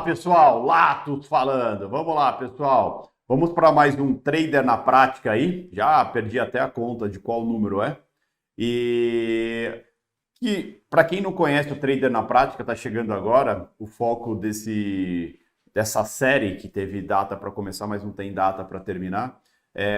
pessoal, Latos falando. Vamos lá, pessoal. Vamos para mais um Trader na Prática aí. Já perdi até a conta de qual número é. E que, para quem não conhece o Trader na Prática, está chegando agora, o foco dessa série que teve data para começar, mas não tem data para terminar.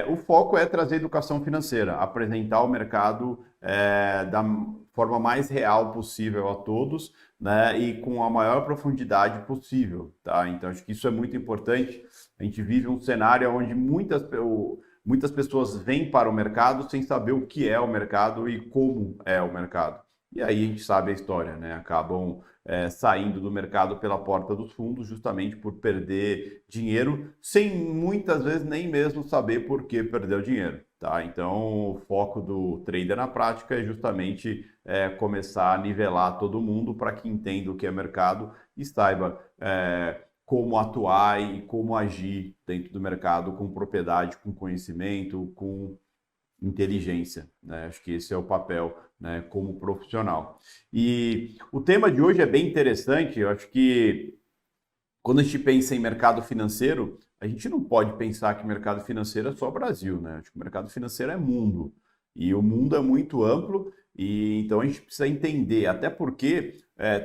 O foco é trazer educação financeira, apresentar o mercado da forma mais real possível a todos, né, e com a maior profundidade possível, tá? Então, acho que isso é muito importante. A gente vive um cenário onde muitas pessoas vêm para o mercado sem saber o que é o mercado e como é o mercado. E aí a gente sabe a história, né? Acabam saindo do mercado pela porta dos fundos justamente por perder dinheiro, sem muitas vezes nem mesmo saber por que perdeu dinheiro, tá? Então, o foco do Trader na Prática é justamente começar a nivelar todo mundo para que entenda o que é mercado e saiba como atuar e como agir dentro do mercado com propriedade, com conhecimento, com inteligência, né? Acho que esse é o papel, né, como profissional. E o tema de hoje é bem interessante. Eu acho que quando a gente pensa em mercado financeiro, a gente não pode pensar que mercado financeiro é só Brasil, né? Acho que o mercado financeiro é mundo. E o mundo é muito amplo, e então a gente precisa entender, até porque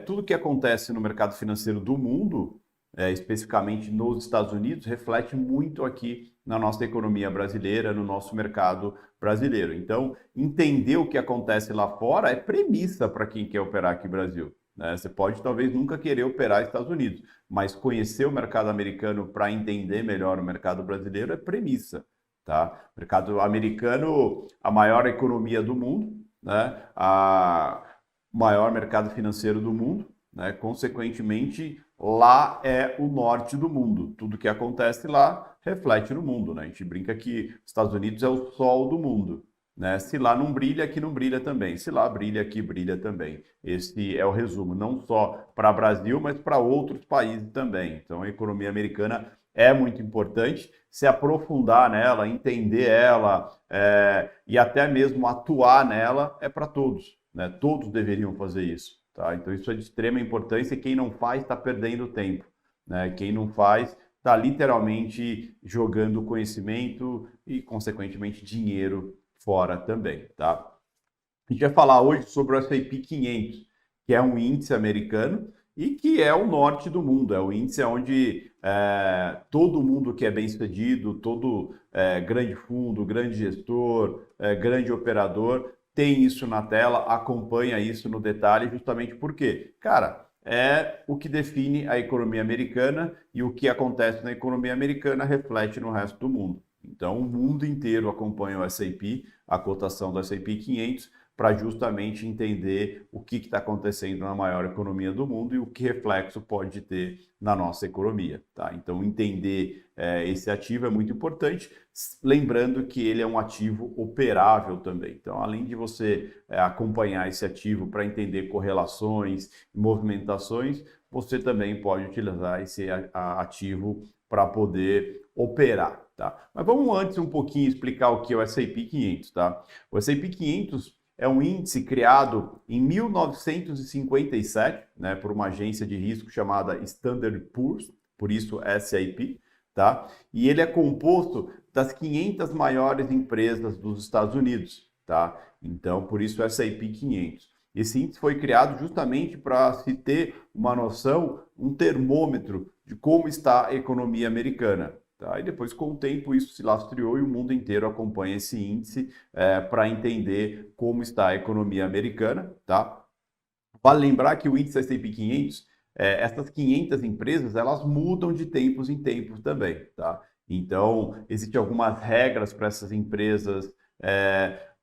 tudo que acontece no mercado financeiro do mundo, especificamente nos Estados Unidos, reflete muito aqui na nossa economia brasileira, no nosso mercado brasileiro. Então, entender o que acontece lá fora é premissa para quem quer operar aqui no Brasil, né? Você pode talvez nunca querer operar nos Estados Unidos, mas conhecer o mercado americano para entender melhor o mercado brasileiro é premissa, tá? O mercado americano, a maior economia do mundo, né? A maior mercado financeiro do mundo, né? Consequentemente, lá é o norte do mundo. Tudo que acontece lá reflete no mundo, né? A gente brinca que os Estados Unidos é o sol do mundo, né? Se lá não brilha, aqui não brilha também. Se lá brilha, aqui brilha também. Esse é o resumo, não só para o Brasil, mas para outros países também. Então, a economia americana é muito importante. Se aprofundar nela, entender ela e até mesmo atuar nela é para todos, né? Todos deveriam fazer isso, tá? Então, isso é de extrema importância e quem não faz está perdendo tempo, né? Quem não faz está literalmente jogando conhecimento e, consequentemente, dinheiro fora também, tá? A gente vai falar hoje sobre o S&P 500, que é um índice americano e que é o norte do mundo. É o índice onde todo mundo que é bem-sucedido, todo grande fundo, grande gestor, grande operador, tem isso na tela, acompanha isso no detalhe, justamente porque, cara, é o que define a economia americana e o que acontece na economia americana reflete no resto do mundo. Então, o mundo inteiro acompanha o S&P, a cotação do S&P 500, para justamente entender o que está acontecendo na maior economia do mundo e o que reflexo pode ter na nossa economia, tá? Então, entender esse ativo é muito importante, lembrando que ele é um ativo operável também. Então, além de você acompanhar esse ativo para entender correlações e movimentações, você também pode utilizar esse ativo para poder operar, tá? Mas vamos antes um pouquinho explicar o que é o S&P 500, tá? O S&P 500 é um índice criado em 1957, né, por uma agência de risco chamada Standard Poor's, por isso S&P, tá? E ele é composto das 500 maiores empresas dos Estados Unidos, tá? Então, por isso S&P 500. Esse índice foi criado justamente para se ter uma noção, um termômetro de como está a economia americana. Tá? E depois, com o tempo, isso se lastreou e o mundo inteiro acompanha esse índice para entender como está a economia americana. Tá? Vale lembrar que o índice S&P 500, essas 500 empresas, elas mudam de tempos em tempos também. Tá? Então, existem algumas regras para essas empresas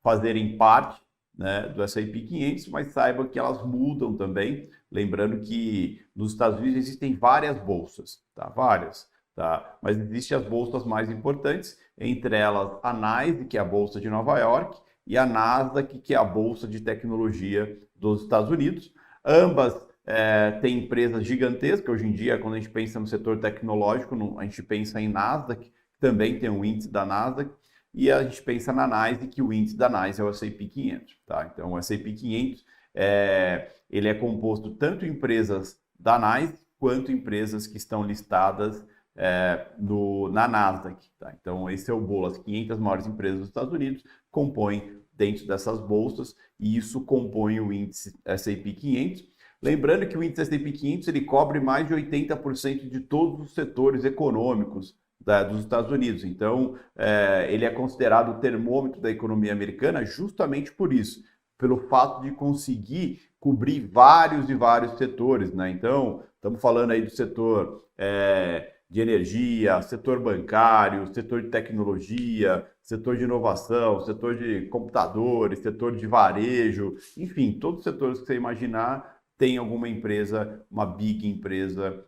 fazerem parte, né, do S&P 500, mas saibam que elas mudam também. Lembrando que nos Estados Unidos existem várias bolsas, tá? Várias. Tá? Mas existem as bolsas mais importantes, entre elas a NYSE, que é a bolsa de Nova York, e a Nasdaq, que é a bolsa de tecnologia dos Estados Unidos. Ambas têm empresas gigantescas. Hoje em dia, quando a gente pensa no setor tecnológico, a gente pensa em Nasdaq, que também tem um índice da Nasdaq, e a gente pensa na NYSE, que o índice da NYSE é o S&P 500. Tá? Então, o S&P 500 ele é composto tanto de empresas da NYSE, quanto empresas que estão listadas na Nasdaq. Tá? Então, esse é o bolo. As 500 maiores empresas dos Estados Unidos compõem dentro dessas bolsas e isso compõe o índice S&P 500. Lembrando que o índice S&P 500 ele cobre mais de 80% de todos os setores econômicos dos Estados Unidos. Então, ele é considerado o termômetro da economia americana justamente por isso, pelo fato de conseguir cobrir vários e vários setores, né? Então, estamos falando aí do setor de energia, setor bancário, setor de tecnologia, setor de inovação, setor de computadores, setor de varejo, enfim, todos os setores que você imaginar tem alguma empresa, uma big empresa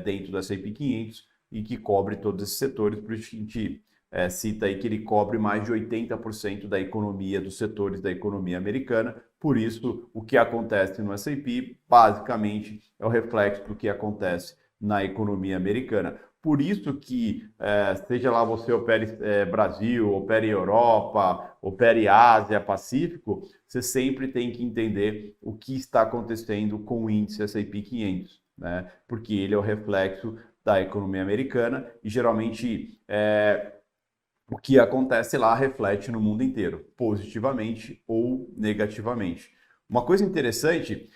dentro da S&P 500 e que cobre todos esses setores, por isso a gente cita aí que ele cobre mais de 80% da economia, dos setores da economia americana. Por isso, o que acontece no S&P, basicamente, é o reflexo do que acontece na economia americana. Por isso que, seja lá você opere Brasil, opere Europa, opere Ásia, Pacífico, você sempre tem que entender o que está acontecendo com o índice S&P 500, né? Porque ele é o reflexo da economia americana e, geralmente, o que acontece lá reflete no mundo inteiro, positivamente ou negativamente. Uma coisa interessante,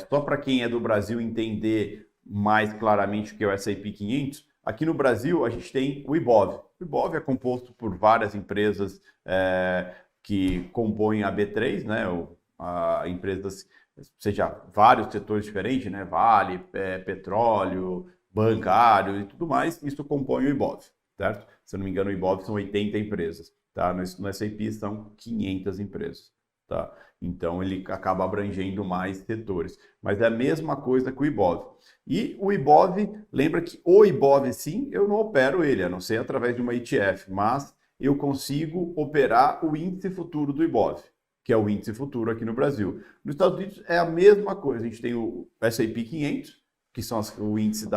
só para quem é do Brasil entender mais claramente o que é o S&P 500, aqui no Brasil a gente tem o IBOV. O IBOV é composto por várias empresas que compõem a B3, né? Empresas, seja vários setores diferentes, né? Vale, petróleo, bancário e tudo mais, isso compõe o IBOV, certo? Se eu não me engano, o IBOV são 80 empresas, tá? No S&P são 500 empresas, tá? Então, ele acaba abrangendo mais setores. Mas é a mesma coisa que o IBOV. E o IBOV, lembra que o IBOV, sim, eu não opero ele, a não ser através de uma ETF, mas eu consigo operar o índice futuro do IBOV, que é o índice futuro aqui no Brasil. Nos Estados Unidos é a mesma coisa. A gente tem o S&P 500, que são o índice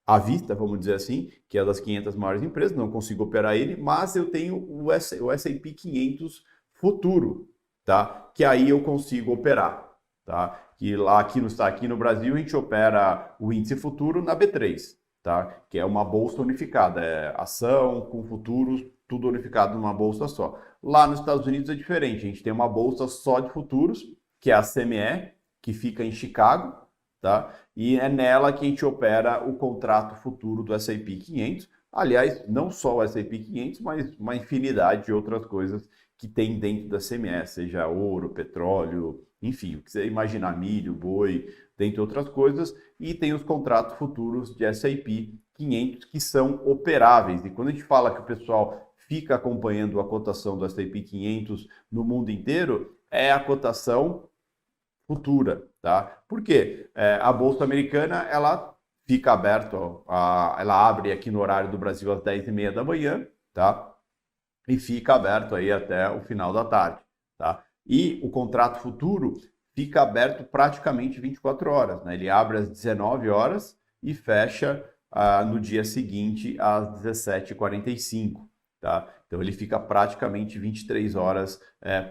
à vista, vamos dizer assim, que é das 500 maiores empresas, não consigo operar ele, mas eu tenho o S&P 500 futuro, tá? Que aí eu consigo operar, tá? Que lá aqui no Brasil a gente opera o índice futuro na B3, tá? Que é uma bolsa unificada, é ação com futuros, tudo unificado numa bolsa só. Lá nos Estados Unidos é diferente, a gente tem uma bolsa só de futuros, que é a CME, que fica em Chicago, tá? E é nela que a gente opera o contrato futuro do S&P 500. Aliás, não só o S&P 500, mas uma infinidade de outras coisas que tem dentro da CME, seja ouro, petróleo, enfim, o que você imaginar, milho, boi, dentre outras coisas. E tem os contratos futuros de S&P 500 que são operáveis. E quando a gente fala que o pessoal fica acompanhando a cotação do S&P 500 no mundo inteiro, é a cotação futura, tá? Por quê? A Bolsa Americana, ela fica aberta, ela abre aqui no horário do Brasil às 10h30 da manhã, tá? E fica aberto aí até o final da tarde, tá? E o contrato futuro fica aberto praticamente 24 horas, né? Ele abre às 19 horas e fecha no dia seguinte às 17h45, tá? Então ele fica praticamente 23 horas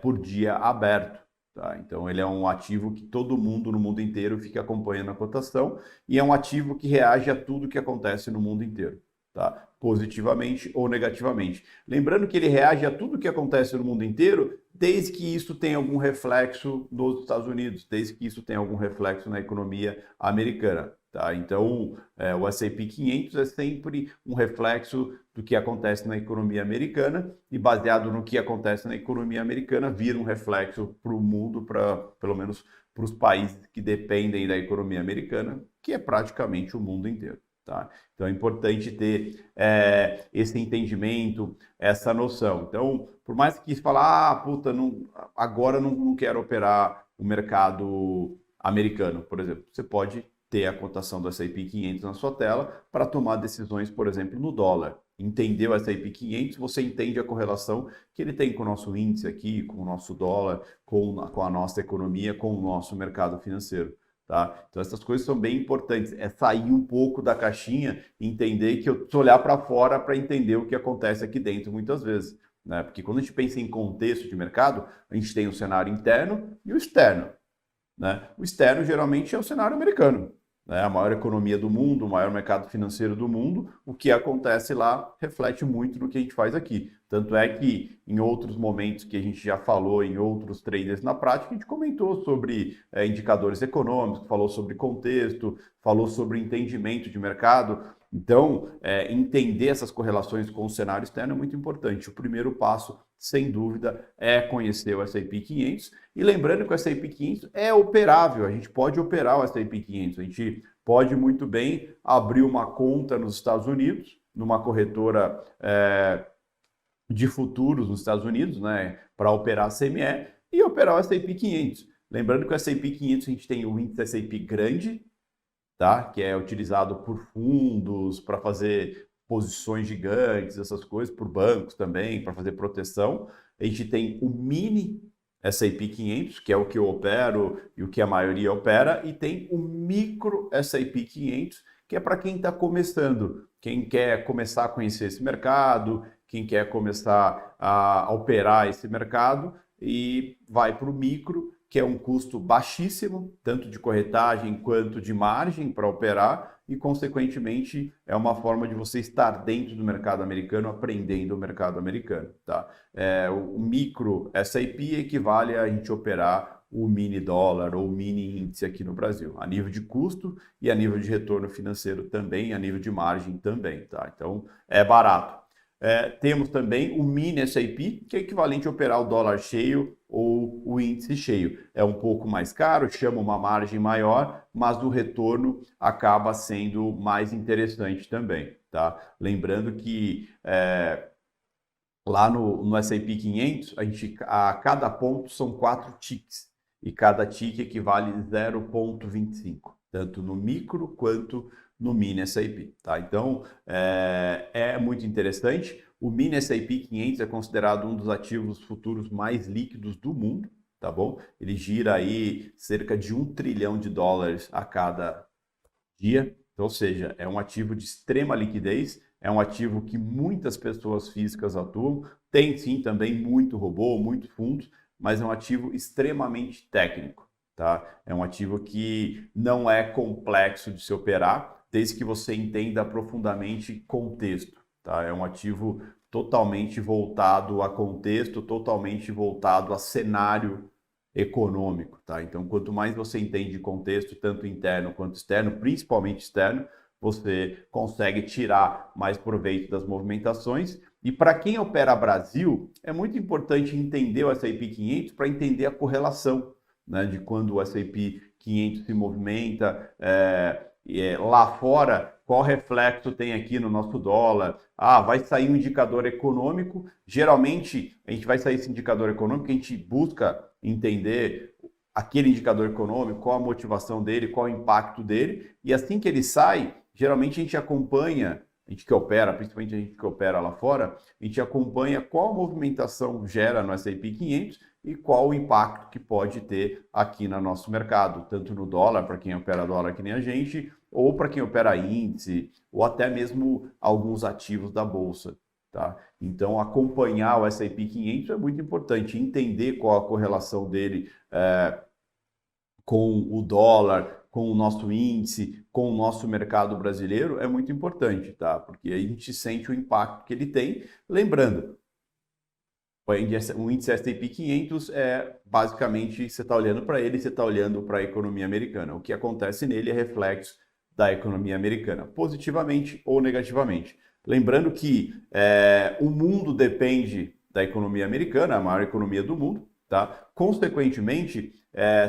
por dia aberto. Tá? Então, ele é um ativo que todo mundo no mundo inteiro fica acompanhando a cotação e é um ativo que reage a tudo que acontece no mundo inteiro, tá? Positivamente ou negativamente. Lembrando que ele reage a tudo que acontece no mundo inteiro, desde que isso tenha algum reflexo nos Estados Unidos, desde que isso tenha algum reflexo na economia americana. Tá? Então, o S&P 500 é sempre um reflexo do que acontece na economia americana e baseado no que acontece na economia americana, vira um reflexo para o mundo, pelo menos para os países que dependem da economia americana, que é praticamente o mundo inteiro. Tá? Então, é importante ter esse entendimento, essa noção. Então, por mais que falar, agora não quero operar o mercado americano, por exemplo, você pode ter a cotação do S&P 500 na sua tela para tomar decisões, por exemplo, no dólar. Entendeu o S&P 500, você entende a correlação que ele tem com o nosso índice aqui, com o nosso dólar, com a nossa economia, com o nosso mercado financeiro. Tá? Então, essas coisas são bem importantes. É sair um pouco da caixinha e entender que eu preciso olhar para fora para entender o que acontece aqui dentro, muitas vezes. Né? Porque quando a gente pensa em contexto de mercado, a gente tem o cenário interno e o externo. Né? O externo, geralmente, é o cenário americano. né, a maior economia do mundo, o maior mercado financeiro do mundo, o que acontece lá reflete muito no que a gente faz aqui. Tanto é que em outros momentos que a gente já falou, em outros traders na prática, a gente comentou sobre indicadores econômicos, falou sobre contexto, falou sobre entendimento de mercado. Então, entender essas correlações com o cenário externo é muito importante. O primeiro passo, sem dúvida, é conhecer o S&P 500. E lembrando que o S&P 500 é operável, a gente pode operar o S&P 500, a gente pode muito bem abrir uma conta nos Estados Unidos, numa corretora de futuros nos Estados Unidos, né, para operar a CME e operar o S&P 500. Lembrando que o S&P 500 a gente tem o índice S&P grande, tá? Que é utilizado por fundos para fazer posições gigantes, essas coisas, por bancos também, para fazer proteção. A gente tem o mini S&P 500, que é o que eu opero e o que a maioria opera, e tem o micro S&P 500, que é para quem está começando, quem quer começar a conhecer esse mercado, quem quer começar a operar esse mercado e vai para o micro, que é um custo baixíssimo, tanto de corretagem quanto de margem para operar, e, consequentemente, é uma forma de você estar dentro do mercado americano, aprendendo o mercado americano. Tá? O micro S&P equivale a gente operar o mini dólar ou o mini índice aqui no Brasil, a nível de custo e a nível de retorno financeiro também, a nível de margem também. Tá? Então, é barato. Temos também o mini S&P, que é equivalente a operar o dólar cheio ou o índice cheio. É um pouco mais caro, chama uma margem maior, mas o retorno acaba sendo mais interessante também. Tá? Lembrando que lá no S&P 500, a cada ponto são 4 ticks, e cada tick equivale a 0,25, tanto no micro quanto no mini S&P, tá? Então, é muito interessante. O mini S&P 500 é considerado um dos ativos futuros mais líquidos do mundo, tá bom? Ele gira aí cerca de $1 trilhão a cada dia, ou seja, é um ativo de extrema liquidez, é um ativo que muitas pessoas físicas atuam, tem sim também muito robô, muito fundos, mas é um ativo extremamente técnico, tá? É um ativo que não é complexo de se operar, desde que você entenda profundamente contexto, tá? É um ativo totalmente voltado a contexto, totalmente voltado a cenário econômico, tá? Então, quanto mais você entende de contexto, tanto interno quanto externo, principalmente externo, você consegue tirar mais proveito das movimentações. E para quem opera Brasil, é muito importante entender o S&P 500 para entender a correlação, né, de quando o S&P 500 se movimenta, lá fora, qual reflexo tem aqui no nosso dólar. Vai sair um indicador econômico, geralmente a gente vai sair esse indicador econômico, a gente busca entender aquele indicador econômico, qual a motivação dele, qual o impacto dele, e assim que ele sai, geralmente a gente acompanha, a gente que opera, principalmente a gente que opera lá fora, a gente acompanha qual movimentação gera no S&P 500 e qual o impacto que pode ter aqui no nosso mercado, tanto no dólar, para quem opera dólar que nem a gente, ou para quem opera índice, ou até mesmo alguns ativos da bolsa. Tá? Então, acompanhar o S&P 500 é muito importante, entender qual a correlação dele com o dólar, com o nosso índice, com o nosso mercado brasileiro é muito importante, tá? Porque aí a gente sente o impacto que ele tem. Lembrando, o índice S&P 500 basicamente, você está olhando para ele, você está olhando para a economia americana. O que acontece nele é reflexo da economia americana, positivamente ou negativamente. Lembrando que o mundo depende da economia americana, a maior economia do mundo, tá? Consequentemente,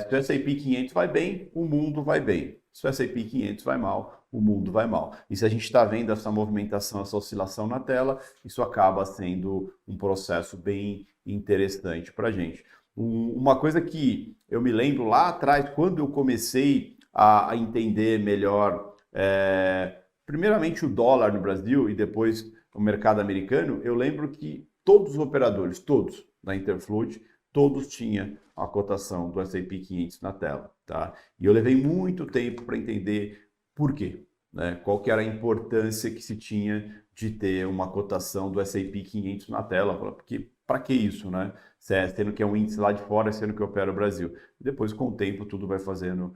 se o S&P 500 vai bem, o mundo vai bem. Se o S&P 500 vai mal, o mundo vai mal. E se a gente está vendo essa movimentação, essa oscilação na tela, isso acaba sendo um processo bem interessante para a gente. Uma coisa que eu me lembro lá atrás, quando eu comecei a entender melhor, primeiramente o dólar no Brasil e depois o mercado americano, eu lembro que todos os operadores, todos da Interfloat, todos tinham a cotação do S&P 500 na tela, tá? E eu levei muito tempo para entender por quê, né? Qual que era a importância que se tinha de ter uma cotação do S&P 500 na tela, porque para que isso, né? Sendo que é um índice lá de fora, sendo que opera o Brasil. Depois, com o tempo, tudo vai fazendo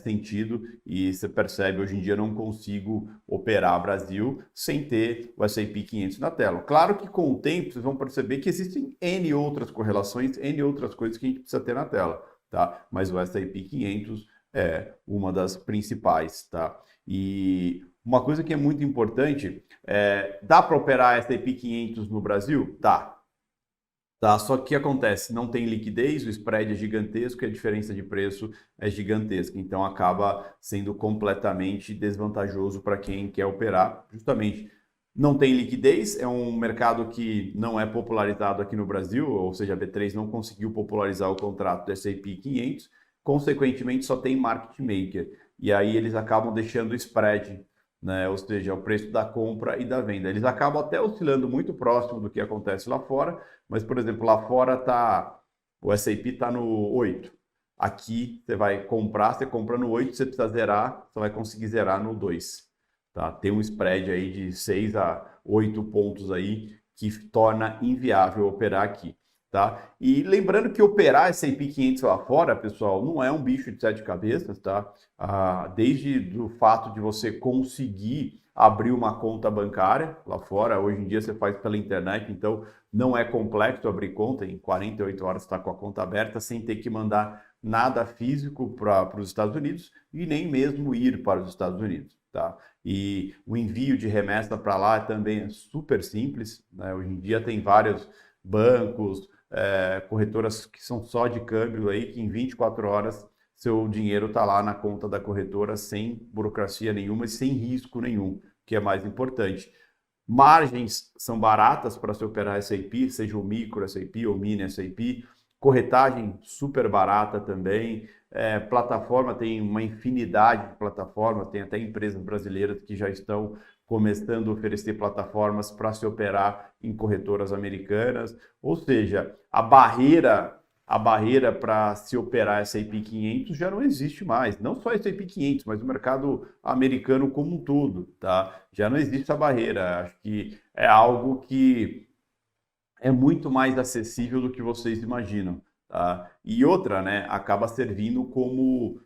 sentido e você percebe, hoje em dia, eu não consigo operar Brasil sem ter o S&P 500 na tela. Claro que com o tempo, vocês vão perceber que existem N outras correlações, N outras coisas que a gente precisa ter na tela, tá? Mas o S&P 500 é uma das principais, tá? E uma coisa que é muito importante, dá para operar S&P 500 no Brasil? Dá. Tá, só que o que acontece? Não tem liquidez, o spread é gigantesco e a diferença de preço é gigantesca. Então acaba sendo completamente desvantajoso para quem quer operar. Justamente não tem liquidez, é um mercado que não é popularizado aqui no Brasil, ou seja, a B3 não conseguiu popularizar o contrato do S&P 500, consequentemente só tem market maker. E aí eles acabam deixando o spread, né? Ou seja, o preço da compra e da venda. Eles acabam até oscilando muito próximo do que acontece lá fora, mas, por exemplo, lá fora o S&P está no 8. Aqui você vai comprar, você compra no 8, você precisa zerar, você vai conseguir zerar no 2. Tá? Tem um spread aí de 6 a 8 pontos aí que torna inviável operar aqui. Tá? E lembrando que operar S&P 500 lá fora, pessoal, não é um bicho de 7 cabeças, tá? Desde o fato de você conseguir abrir uma conta bancária lá fora, hoje em dia você faz pela internet, então não é complexo abrir conta, em 48 horas está com a conta aberta, sem ter que mandar nada físico para os Estados Unidos e nem mesmo ir para os Estados Unidos, tá? E o envio de remessa para lá também é super simples, né? Hoje em dia tem vários bancos, corretoras que são só de câmbio aí, que em 24 horas seu dinheiro está lá na conta da corretora sem burocracia nenhuma e sem risco nenhum, que é mais importante. Margens são baratas para se operar S&P, seja o micro S&P ou mini S&P. Corretagem super barata também. Plataforma, tem uma infinidade de plataformas, tem até empresas brasileiras que já estão começando a oferecer plataformas para se operar em corretoras americanas. Ou seja, a barreira para se operar S&P 500 já não existe mais. Não só S&P 500, mas o mercado americano como um todo, tá? Já não existe essa barreira. Acho que é algo que é muito mais acessível do que vocês imaginam, tá? E outra, né, acaba servindo como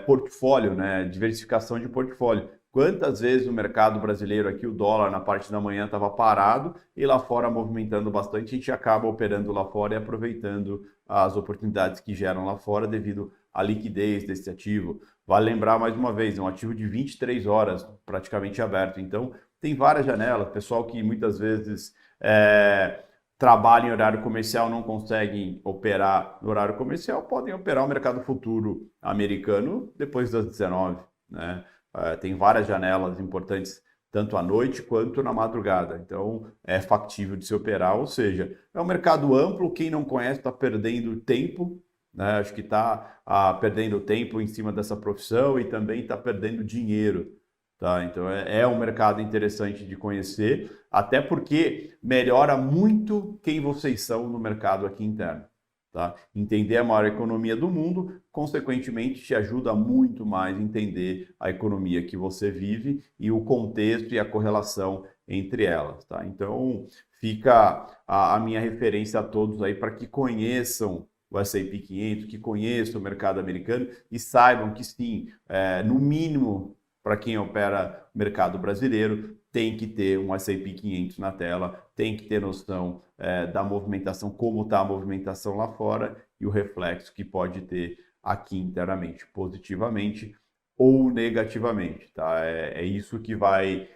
portfólio, né, diversificação de portfólio. Quantas vezes o mercado brasileiro aqui, o dólar na parte da manhã estava parado e lá fora movimentando bastante, a gente acaba operando lá fora e aproveitando as oportunidades que geram lá fora devido à liquidez desse ativo. Vale lembrar mais uma vez, é um ativo de 23 horas praticamente aberto, então tem várias janelas. Pessoal que muitas vezes trabalham em horário comercial, não conseguem operar no horário comercial, podem operar o mercado futuro americano depois das 19, né? Tem várias janelas importantes, tanto à noite quanto na madrugada. Então, é factível de se operar, ou seja, é um mercado amplo, quem não conhece está perdendo tempo, né? Acho que está perdendo tempo em cima dessa profissão e também está perdendo dinheiro. Tá? Então é um mercado interessante de conhecer, até porque melhora muito quem vocês são no mercado aqui interno. Tá? Entender a maior economia do mundo, consequentemente, te ajuda muito mais a entender a economia que você vive e o contexto e a correlação entre elas. Tá? Então fica a minha referência a todos aí para que conheçam o S&P 500, que conheçam o mercado americano e saibam que sim, no mínimo, para quem opera mercado brasileiro, tem que ter um S&P 500 na tela, tem que ter noção da movimentação, como está a movimentação lá fora e o reflexo que pode ter aqui internamente, positivamente ou negativamente. Tá? É isso que vai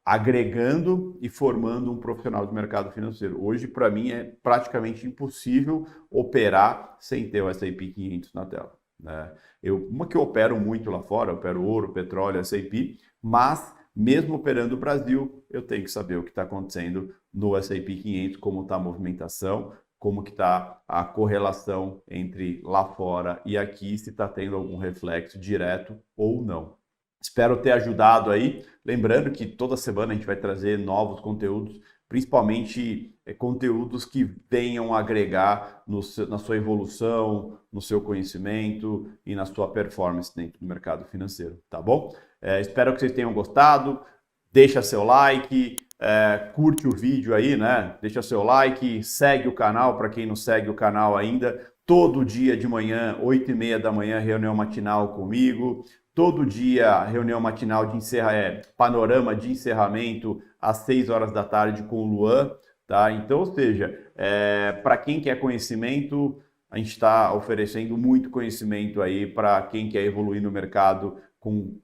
agregando e formando um profissional do mercado financeiro. Hoje, para mim, é praticamente impossível operar sem ter o S&P 500 na tela. Né? Uma que eu opero muito lá fora, eu opero ouro, petróleo, S&P, mas mesmo operando o Brasil, eu tenho que saber o que está acontecendo no S&P 500, como está a movimentação, como que está a correlação entre lá fora e aqui, se está tendo algum reflexo direto ou não. Espero ter ajudado aí. Lembrando que toda semana a gente vai trazer novos conteúdos, principalmente conteúdos que venham agregar na sua evolução, no seu conhecimento e na sua performance dentro do mercado financeiro, tá bom? Espero que vocês tenham gostado. Deixa seu like, curte o vídeo aí, né? Deixa seu like, segue o canal, para quem não segue o canal ainda. Todo dia de manhã, 8h30 da manhã, reunião matinal comigo. Todo dia, reunião matinal de panorama de encerramento às 6 horas da tarde com o Luan, tá? Então, ou seja, para quem quer conhecimento, a gente está oferecendo muito conhecimento aí para quem quer evoluir no mercado com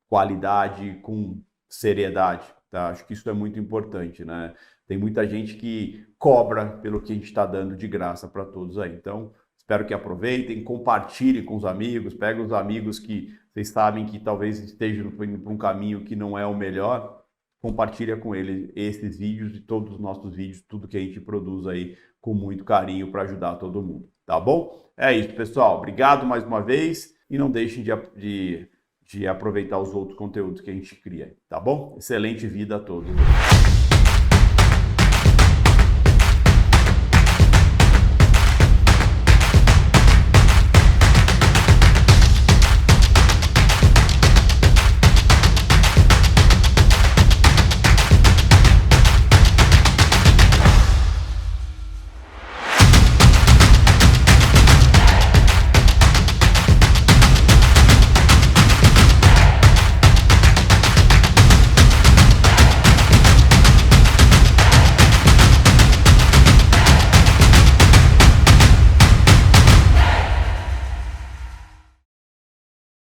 qualidade, com seriedade, tá? Acho que isso é muito importante, né? Tem muita gente que cobra pelo que a gente está dando de graça para todos aí. Então, espero que aproveitem, compartilhem com os amigos, pega os amigos que vocês sabem que talvez estejam indo para um caminho que não é o melhor, compartilha com eles esses vídeos e todos os nossos vídeos, tudo que a gente produz aí com muito carinho para ajudar todo mundo, tá bom? É isso, pessoal. Obrigado mais uma vez e não deixem de aproveitar os outros conteúdos que a gente cria, tá bom? Excelente vida a todos.